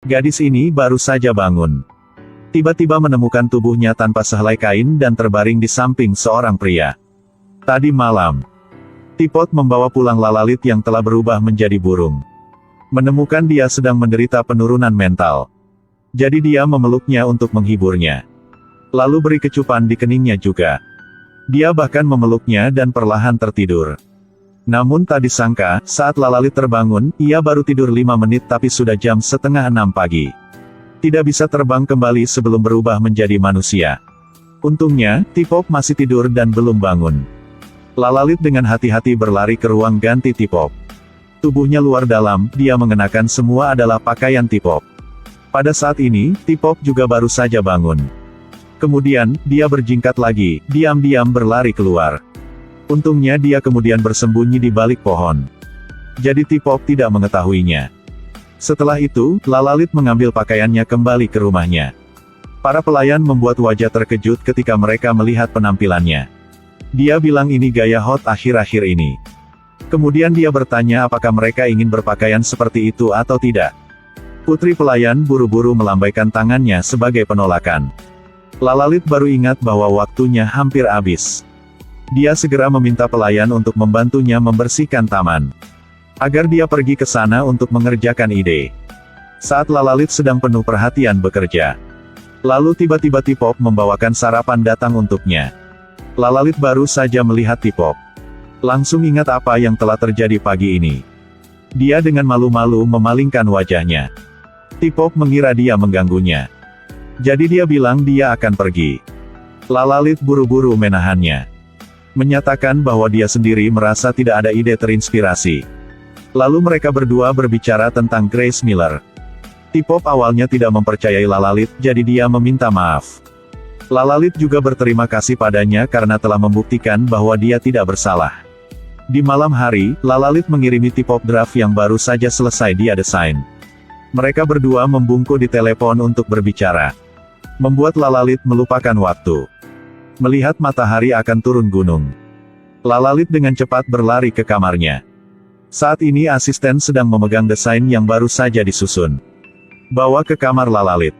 Gadis ini baru saja bangun. Tiba-tiba menemukan tubuhnya tanpa sehelai kain dan terbaring di samping seorang pria. Tadi malam, Teapot membawa pulang Lalalit yang telah berubah menjadi burung. Menemukan dia sedang menderita penurunan mental. Jadi dia memeluknya untuk menghiburnya. Lalu beri kecupan di keningnya juga. Dia bahkan memeluknya dan perlahan tertidur. Namun tak disangka, saat Lalalit terbangun, ia baru tidur 5 menit tapi sudah jam 5:30 pagi. Tidak bisa terbang kembali sebelum berubah menjadi manusia. Untungnya, Teapot masih tidur dan belum bangun. Lalalit dengan hati-hati berlari ke ruang ganti Teapot. Tubuhnya luar dalam, dia mengenakan semua adalah pakaian Teapot. Pada saat ini, Teapot juga baru saja bangun. Kemudian, dia berjingkat lagi, diam-diam berlari keluar. Untungnya dia kemudian bersembunyi di balik pohon. Jadi Teapot tidak mengetahuinya. Setelah itu, Lalalit mengambil pakaiannya kembali ke rumahnya. Para pelayan membuat wajah terkejut ketika mereka melihat penampilannya. Dia bilang ini gaya hot akhir-akhir ini. Kemudian dia bertanya apakah mereka ingin berpakaian seperti itu atau tidak. Putri pelayan buru-buru melambaikan tangannya sebagai penolakan. Lalalit baru ingat bahwa waktunya hampir habis. Dia segera meminta pelayan untuk membantunya membersihkan taman. Agar dia pergi ke sana untuk mengerjakan ide. Saat Lalalit sedang penuh perhatian bekerja. Lalu tiba-tiba Teapot membawakan sarapan datang untuknya. Lalalit baru saja melihat Teapot. Langsung ingat apa yang telah terjadi pagi ini. Dia dengan malu-malu memalingkan wajahnya. Teapot mengira dia mengganggunya. Jadi dia bilang dia akan pergi. Lalalit buru-buru menahannya. Menyatakan bahwa dia sendiri merasa tidak ada ide terinspirasi. Lalu mereka berdua berbicara tentang Grace Miller. Teapot awalnya tidak mempercayai Lalalit, jadi dia meminta maaf. Lalalit juga berterima kasih padanya karena telah membuktikan bahwa dia tidak bersalah. Di malam hari, Lalalit mengirimi Teapot draft yang baru saja selesai dia desain. Mereka berdua membungkuk di telepon untuk berbicara. Membuat Lalalit melupakan waktu. Melihat matahari akan turun gunung. Lalalit dengan cepat berlari ke kamarnya. Saat ini asisten sedang memegang desain yang baru saja disusun. Bawa ke kamar Lalalit.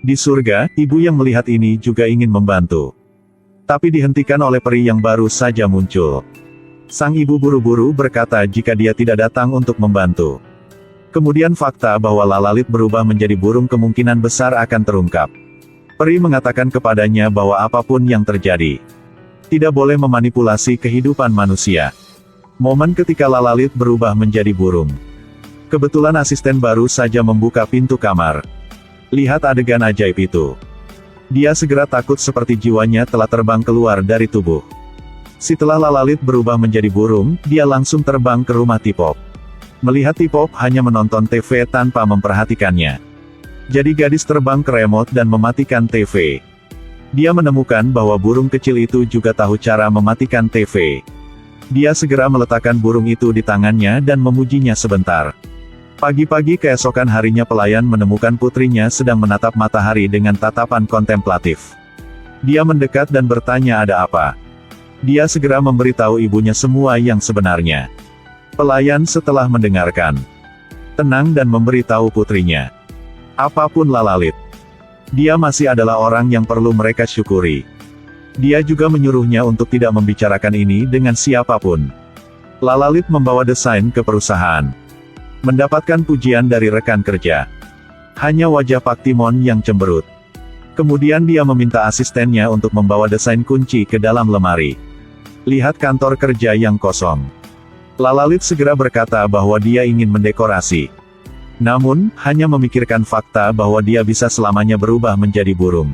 Di surga, ibu yang melihat ini juga ingin membantu. Tapi dihentikan oleh peri yang baru saja muncul. Sang ibu buru-buru berkata jika dia tidak datang untuk membantu. Kemudian fakta bahwa Lalalit berubah menjadi burung kemungkinan besar akan terungkap. Peri mengatakan kepadanya bahwa apapun yang terjadi, tidak boleh memanipulasi kehidupan manusia. Momen ketika Lalalit berubah menjadi burung. Kebetulan asisten baru saja membuka pintu kamar. Lihat adegan ajaib itu. Dia segera takut seperti jiwanya telah terbang keluar dari tubuh. Setelah Lalalit berubah menjadi burung, dia langsung terbang ke rumah Teapot. Melihat Teapot hanya menonton TV tanpa memperhatikannya. Jadi gadis terbang ke remote dan mematikan TV. Dia menemukan bahwa burung kecil itu juga tahu cara mematikan TV. Dia segera meletakkan burung itu di tangannya dan memujinya sebentar. Pagi-pagi keesokan harinya pelayan menemukan putrinya sedang menatap matahari dengan tatapan kontemplatif. Dia mendekat dan bertanya ada apa. Dia segera memberitahu ibunya semua yang sebenarnya. Pelayan setelah mendengarkan, tenang dan memberitahu putrinya. Apapun Lalalit, dia masih adalah orang yang perlu mereka syukuri. Dia juga menyuruhnya untuk tidak membicarakan ini dengan siapapun. Lalalit membawa desain ke perusahaan. Mendapatkan pujian dari rekan kerja. Hanya wajah Pak Timon yang cemberut. Kemudian dia meminta asistennya untuk membawa desain kunci ke dalam lemari. Lihat kantor kerja yang kosong. Lalalit segera berkata bahwa dia ingin mendekorasi. Namun, hanya memikirkan fakta bahwa dia bisa selamanya berubah menjadi burung.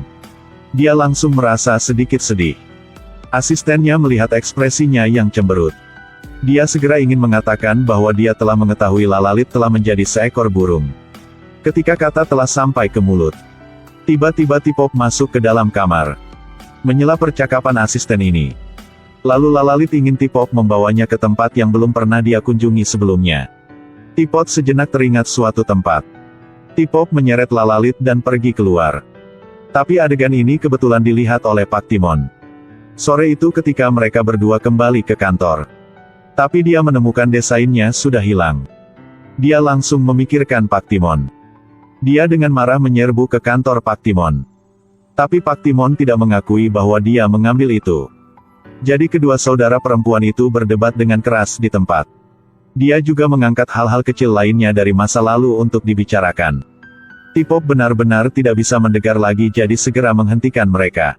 Dia langsung merasa sedikit sedih. Asistennya melihat ekspresinya yang cemberut. Dia segera ingin mengatakan bahwa dia telah mengetahui Lalalit telah menjadi seekor burung. Ketika kata telah sampai ke mulut, tiba-tiba Teapot masuk ke dalam kamar. Menyela percakapan asisten ini. Lalu Lalalit ingin Teapot membawanya ke tempat yang belum pernah dia kunjungi sebelumnya. Teapot sejenak teringat suatu tempat. Teapot menyeret Lalalit dan pergi keluar. Tapi adegan ini kebetulan dilihat oleh Pak Timon. Sore itu ketika mereka berdua kembali ke kantor. Tapi dia menemukan desainnya sudah hilang. Dia langsung memikirkan Pak Timon. Dia dengan marah menyerbu ke kantor Pak Timon. Tapi Pak Timon tidak mengakui bahwa dia mengambil itu. Jadi kedua saudara perempuan itu berdebat dengan keras di tempat. Dia juga mengangkat hal-hal kecil lainnya dari masa lalu untuk dibicarakan. T-Pop benar-benar tidak bisa mendengar lagi, jadi segera menghentikan mereka.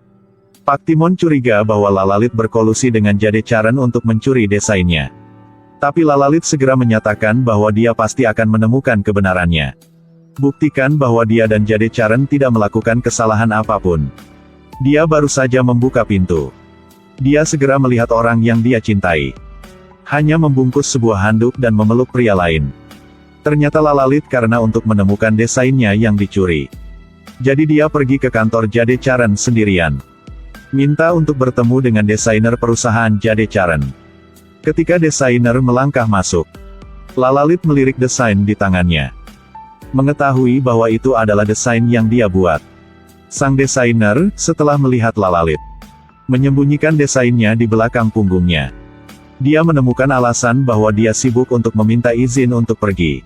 Pak Timon curiga bahwa Lalalit berkolusi dengan Jadecaren untuk mencuri desainnya. Tapi Lalalit segera menyatakan bahwa dia pasti akan menemukan kebenarannya. Buktikan bahwa dia dan Jadecaren tidak melakukan kesalahan apapun. Dia baru saja membuka pintu. Dia segera melihat orang yang dia cintai. Hanya membungkus sebuah handuk dan memeluk pria lain. Ternyata Lalalit karena untuk menemukan desainnya yang dicuri. Jadi dia pergi ke kantor Jadecaren sendirian. Minta untuk bertemu dengan desainer perusahaan Jadecaren. Ketika desainer melangkah masuk, Lalalit melirik desain di tangannya. Mengetahui bahwa itu adalah desain yang dia buat. Sang desainer, setelah melihat Lalalit, menyembunyikan desainnya di belakang punggungnya. Dia menemukan alasan bahwa dia sibuk untuk meminta izin untuk pergi.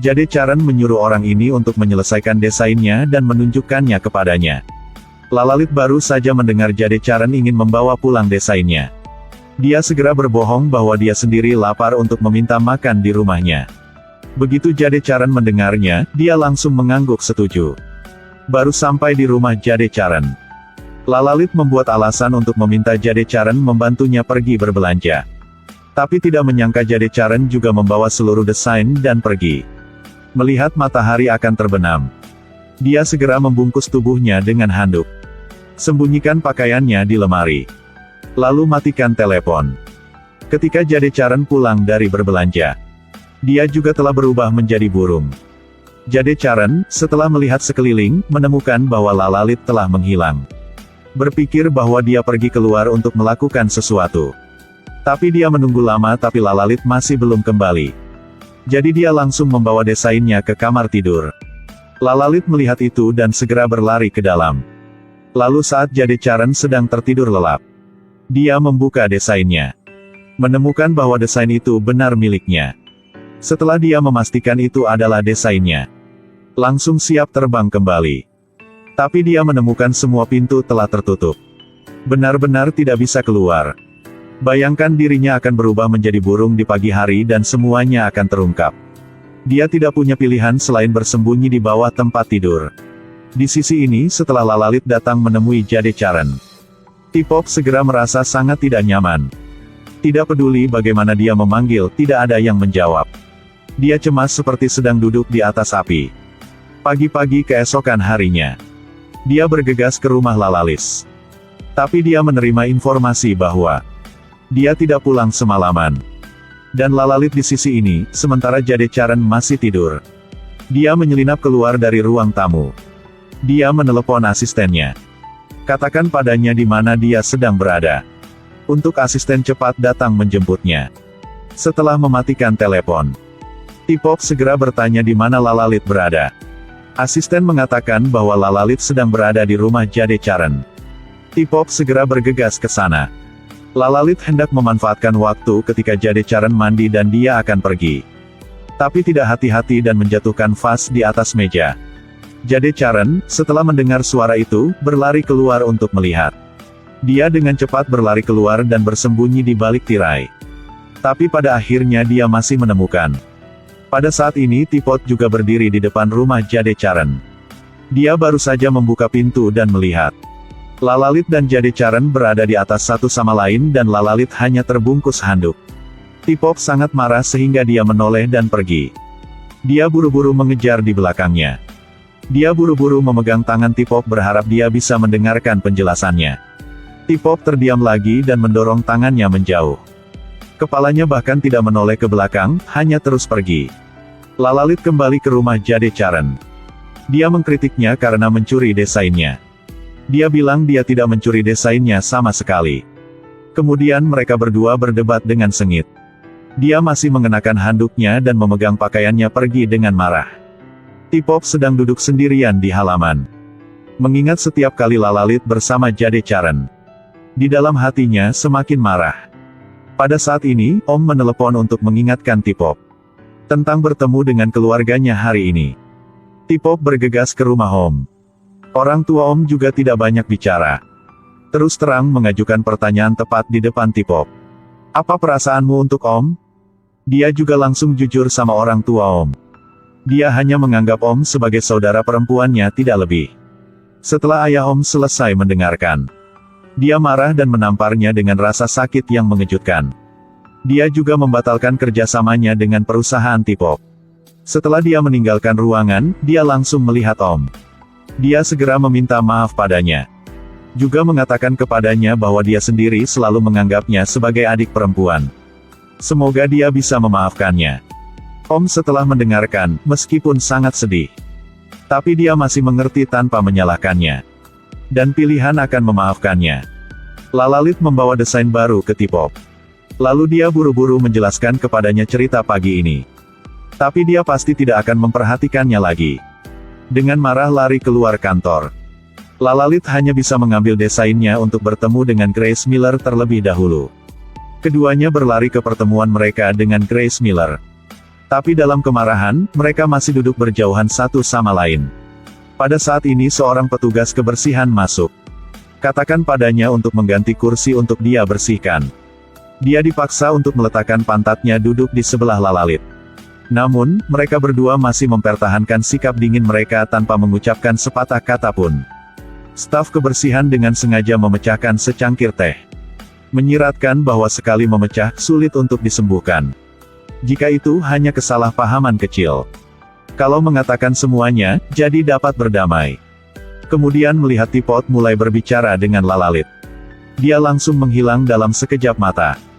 Jadecaren menyuruh orang ini untuk menyelesaikan desainnya dan menunjukkannya kepadanya. Lalalit baru saja mendengar Jadecaren ingin membawa pulang desainnya. Dia segera berbohong bahwa dia sendiri lapar untuk meminta makan di rumahnya. Begitu Jadecaren mendengarnya, dia langsung mengangguk setuju. Baru sampai di rumah Jadecaren, Lalalit membuat alasan untuk meminta Jadecaren membantunya pergi berbelanja. Tapi tidak menyangka Jadecaren juga membawa seluruh desain dan pergi. Melihat matahari akan terbenam, dia segera membungkus tubuhnya dengan handuk. Sembunyikan pakaiannya di lemari. Lalu matikan telepon. Ketika Jadecaren pulang dari berbelanja, dia juga telah berubah menjadi burung. Jadecaren, setelah melihat sekeliling, menemukan bahwa Lalalit telah menghilang. Berpikir bahwa dia pergi keluar untuk melakukan sesuatu. Tapi dia menunggu lama tapi Lalalit masih belum kembali. Jadi dia langsung membawa desainnya ke kamar tidur. Lalalit melihat itu dan segera berlari ke dalam. Lalu saat Jadecaren sedang tertidur lelap, dia membuka desainnya. Menemukan bahwa desain itu benar miliknya. Setelah dia memastikan itu adalah desainnya, langsung siap terbang kembali. Tapi dia menemukan semua pintu telah tertutup. Benar-benar tidak bisa keluar. Bayangkan dirinya akan berubah menjadi burung di pagi hari dan semuanya akan terungkap. Dia tidak punya pilihan selain bersembunyi di bawah tempat tidur. Di sisi ini setelah Lalalit datang menemui Jadecaren, T-Pop segera merasa sangat tidak nyaman. Tidak peduli bagaimana dia memanggil, tidak ada yang menjawab. Dia cemas seperti sedang duduk di atas api. Pagi-pagi keesokan harinya, dia bergegas ke rumah Lalalis. Tapi dia menerima informasi bahwa dia tidak pulang semalaman. Dan Lalalit di sisi ini, sementara Jadecaren masih tidur. Dia menyelinap keluar dari ruang tamu. Dia menelepon asistennya. Katakan padanya di mana dia sedang berada. Untuk asisten cepat datang menjemputnya. Setelah mematikan telepon, T-Pop segera bertanya di mana Lalalit berada. Asisten mengatakan bahwa Lalalit sedang berada di rumah Jadecaren. T-Pop segera bergegas ke sana. Lalalit hendak memanfaatkan waktu ketika Jadecaren mandi dan dia akan pergi. Tapi tidak hati-hati dan menjatuhkan vas di atas meja. Jadecaren, setelah mendengar suara itu, berlari keluar untuk melihat. Dia dengan cepat berlari keluar dan bersembunyi di balik tirai. Tapi pada akhirnya dia masih menemukan. Pada saat ini T-Pop juga berdiri di depan rumah Jadecaren. Dia baru saja membuka pintu dan melihat Lalalit dan Jadecaren berada di atas satu sama lain dan Lalalit hanya terbungkus handuk. T-Pop sangat marah sehingga dia menoleh dan pergi. Dia buru-buru mengejar di belakangnya. Dia buru-buru memegang tangan T-Pop berharap dia bisa mendengarkan penjelasannya. T-Pop terdiam lagi dan mendorong tangannya menjauh. Kepalanya bahkan tidak menoleh ke belakang, hanya terus pergi. Lalalit kembali ke rumah Jadecaren. Dia mengkritiknya karena mencuri desainnya. Dia bilang dia tidak mencuri desainnya sama sekali. Kemudian mereka berdua berdebat dengan sengit. Dia masih mengenakan handuknya dan memegang pakaiannya pergi dengan marah. T-Pop sedang duduk sendirian di halaman. Mengingat setiap kali Lalalit bersama Jadecaren. Di dalam hatinya semakin marah. Pada saat ini, Om menelepon untuk mengingatkan T-Pop tentang bertemu dengan keluarganya hari ini. T-Pop bergegas ke rumah Om. Orang tua Om juga tidak banyak bicara. Terus terang mengajukan pertanyaan tepat di depan T-Pop. Apa perasaanmu untuk Om? Dia juga langsung jujur sama orang tua Om. Dia hanya menganggap Om sebagai saudara perempuannya, tidak lebih. Setelah ayah Om selesai mendengarkan, dia marah dan menamparnya dengan rasa sakit yang mengejutkan. Dia juga membatalkan kerjasamanya dengan perusahaan T-Pop. Setelah dia meninggalkan ruangan, dia langsung melihat Om. Dia segera meminta maaf padanya. Juga mengatakan kepadanya bahwa dia sendiri selalu menganggapnya sebagai adik perempuan. Semoga dia bisa memaafkannya. Om setelah mendengarkan, meskipun sangat sedih, tapi dia masih mengerti tanpa menyalahkannya. Dan pilihan akan memaafkannya. Lalalit membawa desain baru ke T-Pop. Lalu dia buru-buru menjelaskan kepadanya cerita pagi ini. Tapi dia pasti tidak akan memperhatikannya lagi. Dengan marah lari keluar kantor. Lalalit hanya bisa mengambil desainnya untuk bertemu dengan Grace Miller terlebih dahulu. Keduanya berlari ke pertemuan mereka dengan Grace Miller. Tapi dalam kemarahan, mereka masih duduk berjauhan satu sama lain. Pada saat ini seorang petugas kebersihan masuk. Katakan padanya untuk mengganti kursi untuk dia bersihkan. Dia dipaksa untuk meletakkan pantatnya duduk di sebelah Lalalit. Namun, mereka berdua masih mempertahankan sikap dingin mereka tanpa mengucapkan sepatah kata pun. Staf kebersihan dengan sengaja memecahkan secangkir teh. Menyiratkan bahwa sekali memecah, sulit untuk disembuhkan. Jika itu hanya kesalahpahaman kecil. Kalau mengatakan semuanya, jadi dapat berdamai. Kemudian melihat T-Pop mulai berbicara dengan Lalalit. Dia langsung menghilang dalam sekejap mata.